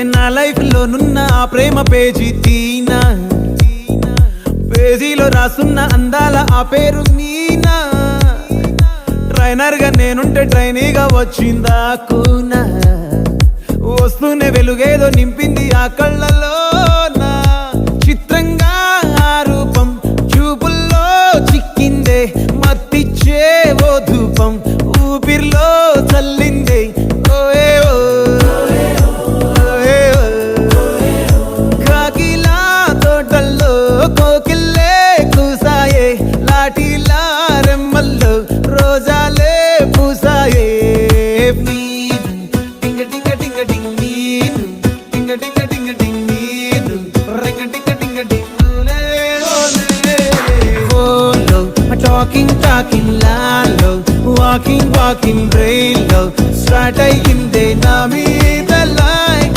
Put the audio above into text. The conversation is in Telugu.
నా లైఫ్ లో నున్న ఆ ప్రేమ పేజీ తీనా, పేజీలో రాసున్న అందాల ఆ పేరు మీనా. ట్రైనర్ గా నేనుంటే ట్రైనీగా వచ్చిందా కూనా, వస్తూనే వెలుగేదో నింపింది ఆ కళ్ళలో. నా చిత్రంగా ఆ రూపం చూపుల్లో చిక్కిందే, మత్తిచ్చే ఓ ధూపం ఊపిరిలో చల్లిందే. కాకిలా తోటల్లో కోకిల్లే కూసాయే, లాఠీలా రెమ్మల్లో రోజాలే పూసాయే. టింగ టింగ టింగ టింగ్ నీరు, టింగ టింగ టింగ టింగ్ నీరు, రింగ టింగ టింగ టింగ్ ఓలో. టాకింగ్ టాకింగ్ లాలో, వాకింగ్ వాకింగ్ బ్రెయిన్ లో స్టార్ట్ అయ్యిందే నా మీద